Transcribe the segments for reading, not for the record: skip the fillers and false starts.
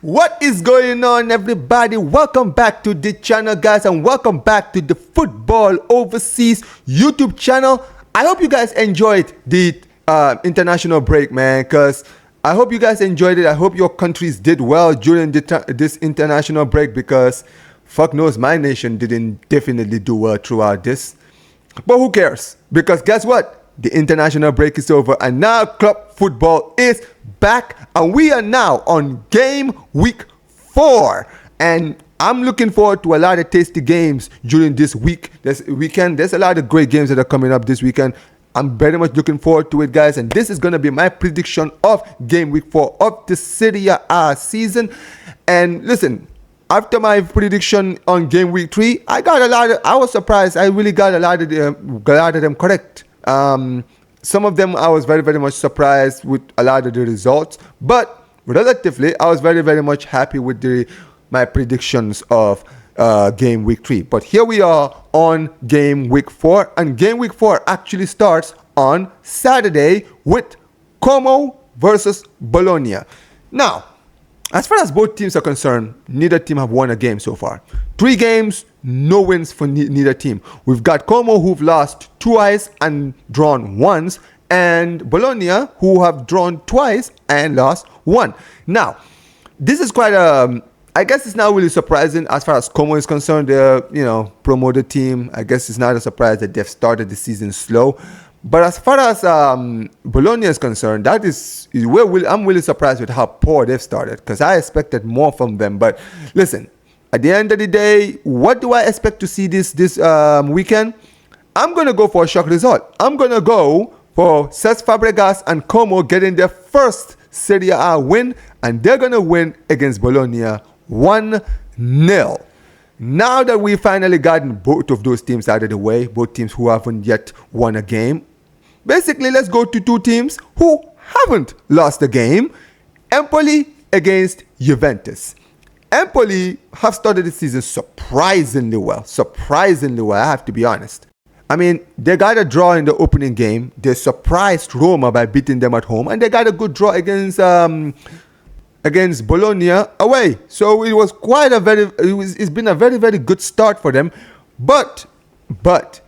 What is going on, everybody? Welcome back to the channel, guys, and welcome back to the Football Overseas YouTube channel. I hope you guys enjoyed the international break, man, because I hope you guys enjoyed it. I hope your countries did well during this international break, because fuck knows my nation didn't definitely do well throughout this. But who cares? Because guess what? The international break is over and now club football is back, and we are now on game week 4, and I'm looking forward to a lot of tasty games during this weekend. There's a lot of great games that are coming up this weekend. I'm very much looking forward to it, guys, and this is going to be my prediction of game week 4 of the Serie A season. And listen, after my prediction on game week 3, I was surprised. I really got a lot of them correct. Some of them I was very much surprised with a lot of the results, but relatively I was very much happy with my predictions of game week 3. But here we are on game week 4, and game week 4 actually starts on Saturday with Como versus Bologna. Now, as far as both teams are concerned, neither team have won a game so far. 3 games, no wins for neither team. We've got Como, who've lost twice and drawn once, and Bologna, who have drawn twice and lost one. Now, this is quite I guess it's not really surprising as far as Como is concerned. They're, promoted team. I guess it's not a surprise that they've started the season slow. But as far as Bologna is concerned, I'm really surprised with how poor they've started, because I expected more from them. But listen, at the end of the day, what do I expect to see this weekend? I'm going to go for a shock result. I'm going to go for Cesc Fabregas and Como getting their first Serie A win, and they're going to win against Bologna 1-0. Now that we've finally gotten both of those teams out of the way, both teams who haven't yet won a game, basically let's go to 2 teams who haven't lost a game. Empoli against Juventus. Empoli have started the season surprisingly well, I have to be honest. I mean, they got a draw in the opening game. They surprised Roma by beating them at home, and they got a good draw against Bologna away. So it was it's been a very good start for them. But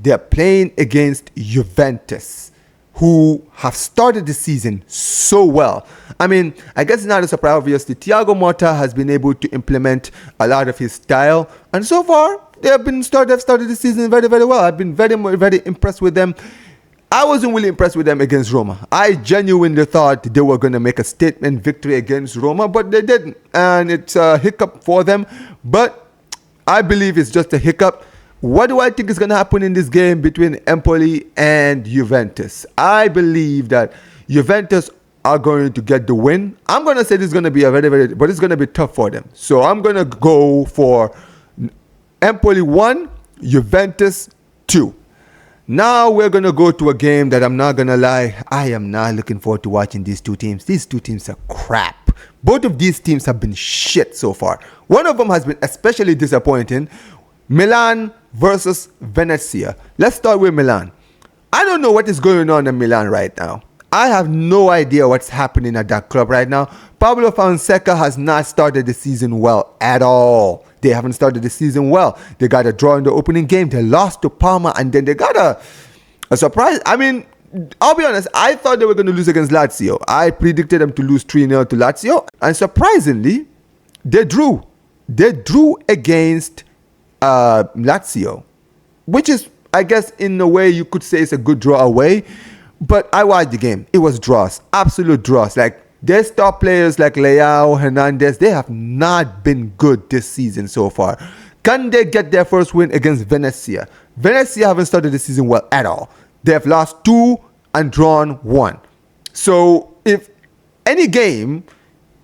they're playing against Juventus, who have started the season so well. I mean, I guess it's not a surprise, obviously. Thiago Motta has been able to implement a lot of his style, and so far they've started the season very well. I've been very impressed with them. I wasn't really impressed with them against Roma. I genuinely thought they were going to make a statement victory against Roma, but they didn't, and it's a hiccup for them. But I believe it's just a hiccup. What do I think is going to happen in this game between Empoli and Juventus? I believe that Juventus are going to get the win. I'm going to say this is going to be but it's going to be tough for them. So I'm going to go for Empoli 1, Juventus 2. Now we're going to go to a game that I'm not going to lie, I am not looking forward to watching these 2 teams. These 2 teams are crap. Both of these teams have been shit so far. One of them has been especially disappointing. Milan versus Venezia. Let's start with Milan. I don't know what is going on in Milan right now. I have no idea what's happening at that club right now. Pablo Fonseca has not started the season well at all. They haven't started the season well. They got a draw in the opening game. They lost to Parma, and then they got a surprise. I mean, I'll be honest, I thought they were going to lose against Lazio. I predicted them to lose 3-0 to Lazio, and surprisingly, they drew. They drew against Lazio, which is, I guess, in a way you could say it's a good draw away. But I watched the game. It was draws, absolute draws. Like, their star players like Leao, Hernandez, they have not been good this season so far. Can they get their first win against Venezia? Venezia haven't started the season well at all. They have lost 2 and drawn 1. So if any game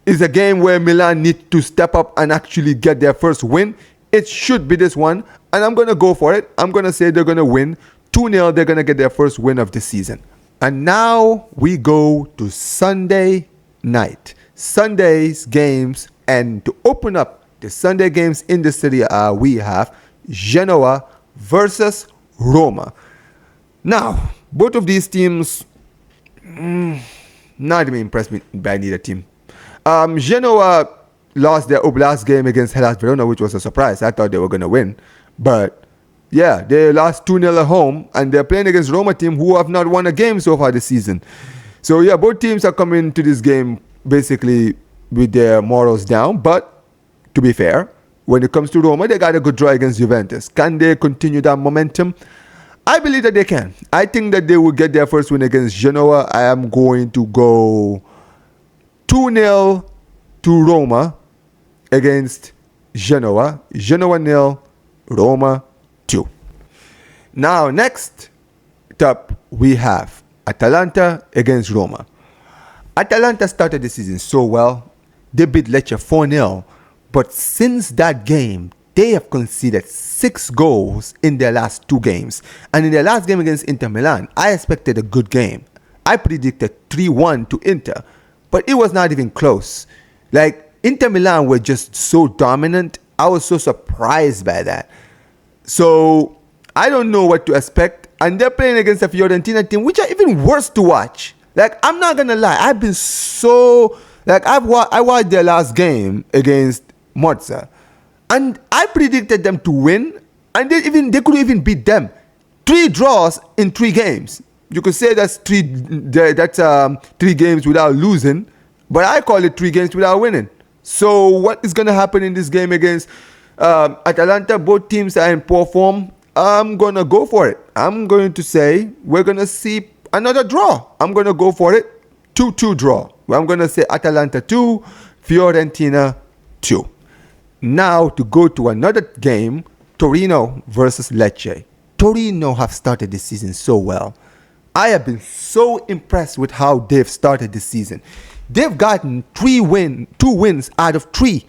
is a game where Milan need to step up and actually get their first win, it should be this one. And I'm going to go for it. I'm going to say they're going to win 2-0. They're going to get their first win of the season. And now we go to Sunday night. Sunday's games, and to open up the Sunday games in the Serie A, we have Genoa versus Roma. Now, both of these teams, not even impressed me by neither team. Genoa lost their last game against Hellas Verona, which was a surprise. I thought they were going to win. But yeah, they lost 2-0 at home, and they're playing against Roma team who have not won a game so far this season. So yeah, both teams are coming to this game basically with their morals down. But to be fair, when it comes to Roma, they got a good draw against Juventus. Can they continue that momentum? I believe that they can. I think that they will get their first win against Genoa. I am going to go 2-0 to Roma against Genoa. Genoa 0, Roma 2. Now, next up, we have Atalanta against Roma. Atalanta started the season so well. They beat Lecce 4-0. But since that game, they have conceded 6 goals in their last 2 games. And in their last game against Inter Milan, I expected a good game. I predicted 3-1 to Inter. But it was not even close. Like, Inter Milan were just so dominant. I was so surprised by that. So, I don't know what to expect. And they're playing against a Fiorentina team, which are even worse to watch. Like, I'm not going to lie. I've been so... Like, I watched their last game against Monza. And I predicted them to win. And they couldn't even beat them. 3 draws in 3 games. You could say that's 3 games without losing. But I call it 3 games without winning. So what is going to happen in this game against Atalanta? Both teams are in poor form. I'm going to go for it. I'm going to say we're going to see another draw. I'm going to go for it. 2-2 draw. I'm going to say Atalanta 2, Fiorentina 2. Now to go to another game, Torino versus Lecce. Torino have started this season so well. I have been so impressed with how they've started this season. They've gotten 2 wins out of 3.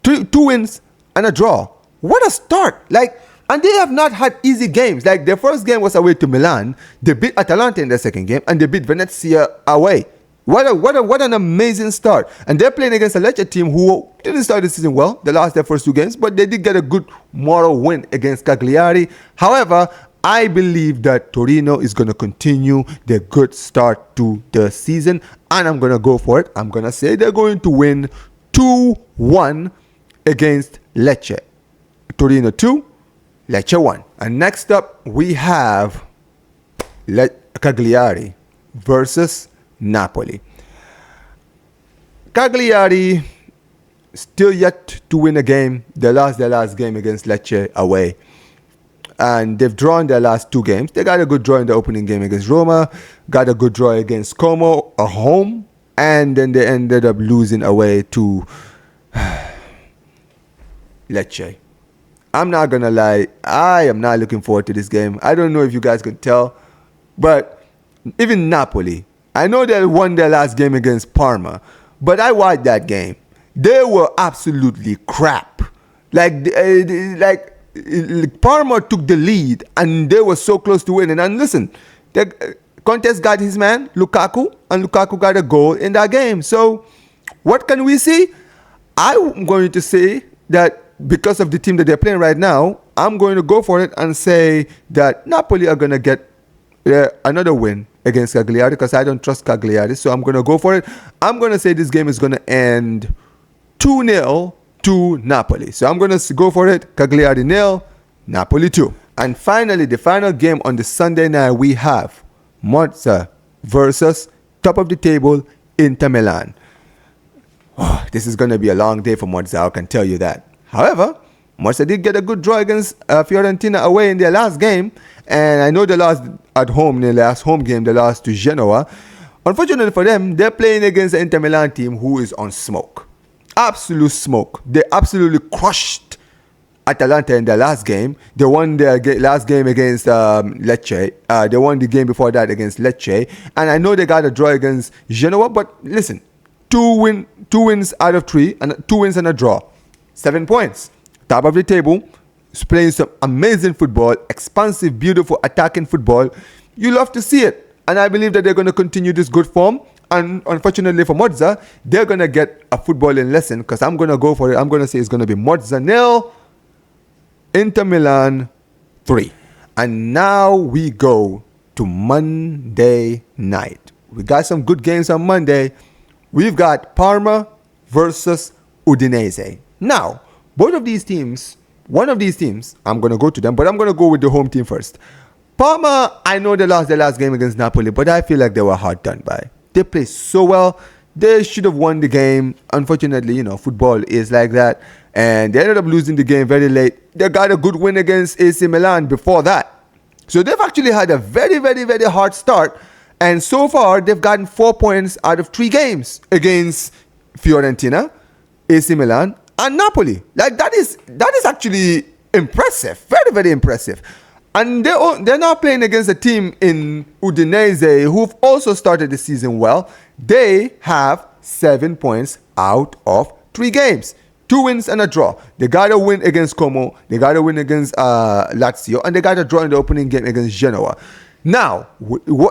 2 wins and a draw. What a start. And they have not had easy games. Like, their first game was away to Milan. They beat Atalanta in their second game, and they beat Venezia away. What an amazing start. And they're playing against a Lecce team who didn't start the season well. They lost their first 2 games, but they did get a good moral win against Cagliari. However, I believe that Torino is going to continue their good start to the season, and I'm going to go for it. I'm going to say they're going to win 2-1 against Lecce. Torino 2, Lecce 1. And next up, we have Cagliari versus Napoli. Cagliari still yet to win a game. They lost their last game against Lecce away. And they've drawn their last 2 games. They got a good draw in the opening game against Roma. Got a good draw against Como at home. And then they ended up losing away to Lecce. I'm not going to lie. I am not looking forward to this game. I don't know if you guys can tell. But even Napoli, I know they won their last game against Parma, but I watched that game. They were absolutely crap. Parma took the lead, and they were so close to winning. And listen, Conte's got his man, Lukaku, and Lukaku got a goal in that game. So what can we see? I'm going to say that because of the team that they're playing right now, I'm going to go for it and say that Napoli are going to get another win against Cagliari, because I don't trust Cagliari. So I'm going to go for it. I'm going to say this game is going to end 2-0 to Napoli. So I'm going to go for it. Cagliari 0, Napoli 2. And finally, the final game on the Sunday night, we have Monza versus top of the table Inter Milan. Oh, this is going to be a long day for Monza, I can tell you that. However, Monza did get a good draw against Fiorentina away in their last game. And I know they lost at home in their last home game. They lost to Genoa. Unfortunately for them, they're playing against the Inter Milan team who is on smoke. Absolute smoke. They absolutely crushed Atalanta in their last game. They won their last game against Lecce. They won the game before that against Lecce. And I know they got a draw against Genoa. But listen, 2 wins out of 3. And 2 wins and a draw. 7 points. Top of the table. Is playing some amazing football. Expansive, beautiful, attacking football. You love to see it. And I believe that they're going to continue this good form. And unfortunately for Monza, they're going to get a footballing lesson, because I'm going to go for it. I'm going to say it's going to be Monza 0, Inter Milan 3. And now we go to Monday night. We got some good games on Monday. We've got Parma versus Udinese. Now, both of these teams, one of these teams, I'm going to go to them, but I'm going to go with the home team first. Parma, I know they lost their last game against Napoli, but I feel like they were hard done by. They played so well. They should have won the game. Unfortunately, you know, football is like that. And they ended up losing the game very late. They got a good win against AC Milan before that. So they've actually had a very, very, very hard start. And so far, they've gotten 4 points out of 3 games against Fiorentina, AC Milan, and Napoli. Like, that is actually impressive. Very, very impressive. And they're now playing against a team in Udinese who've also started the season well. They have 7 points out of 3 games. 2 wins and a draw. They got a win against Como. They got a win against Lazio. And they got a draw in the opening game against Genoa. Now,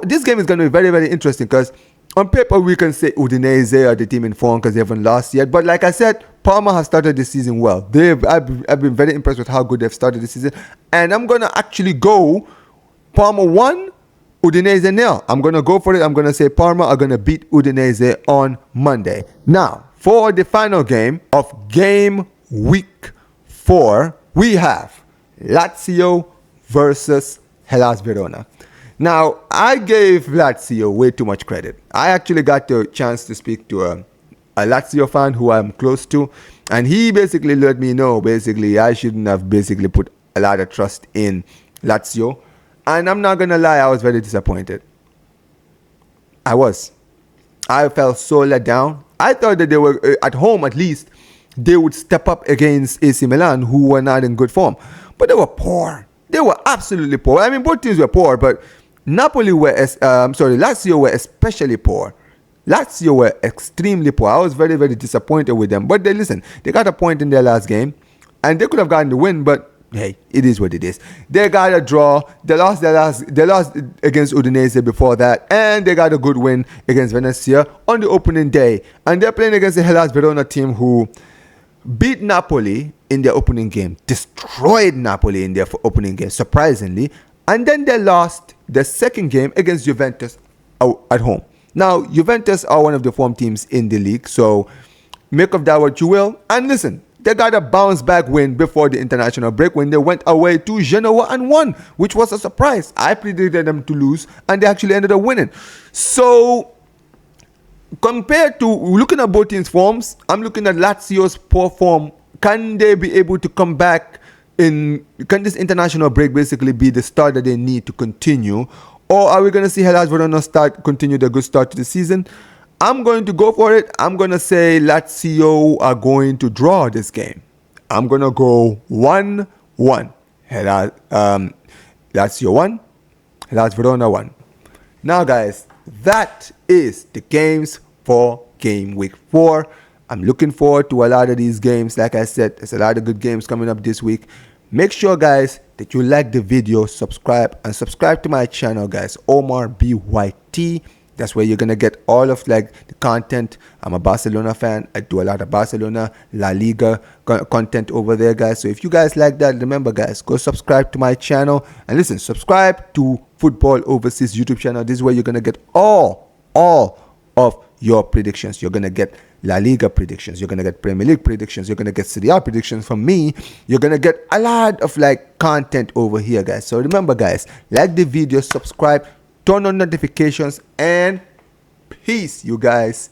this game is going to be very, very interesting because on paper, we can say Udinese are the team in form because they haven't lost yet. But like I said, Parma has started the season well. I've been very impressed with how good they've started the season. And I'm going to actually go Parma 1, Udinese 0. I'm going to go for it. I'm going to say Parma are going to beat Udinese on Monday. Now, for the final game of Game Week 4, we have Lazio versus Hellas Verona. Now, I gave Lazio way too much credit. I actually got the chance to speak to a Lazio fan who I'm close to, and he basically let me know, I shouldn't have put a lot of trust in Lazio. And I'm not going to lie, I was very disappointed. I felt so let down. I thought that they were, at home at least, they would step up against AC Milan, who were not in good form. But they were poor. They were absolutely poor. I mean, both teams were poor, but Lazio were especially poor. Lazio were extremely poor. I was very, very disappointed with them. But they got a point in their last game, and they could have gotten the win, but hey, it is what it is. They got a draw. They lost against Udinese before that, and they got a good win against Venezia on the opening day. And they're playing against the Hellas Verona team who beat Napoli in their opening game, destroyed Napoli in their opening game, surprisingly. And then they lost the second game against Juventus at home. Now, Juventus are one of the form teams in the league, so make of that what you will. And listen, they got a bounce back win before the international break when they went away to Genoa and won, which was a surprise. I predicted them to lose, and they actually ended up winning. So, compared to looking at both teams' forms, I'm looking at Lazio's poor form. Can they be able to come back? Can this international break basically be the start that they need to continue? Or are we going to see Hellas Verona continue the good start to the season? I'm going to go for it. I'm going to say Lazio are going to draw this game. I'm going to go 1-1. Lazio 1, Hellas Verona 1. Now, guys, that is the games for Game Week 4. I'm looking forward to a lot of these games. Like I said, there's a lot of good games coming up this week. Make sure, guys, that you like the video, subscribe to my channel, guys. Omar BYT. That's where you're gonna get all of the content. I'm a Barcelona fan. I do a lot of Barcelona, La Liga content over there, guys. So if you guys like that, remember, guys, go subscribe to my channel and listen. Subscribe to Football Overseas YouTube channel. This is where you're gonna get all of your predictions. You're gonna get La Liga predictions. You're gonna get Premier League predictions. You're gonna get Serie A predictions from me. You're gonna get a lot of content over here, guys. So remember, guys, like the video, subscribe, turn on notifications, and peace, you guys.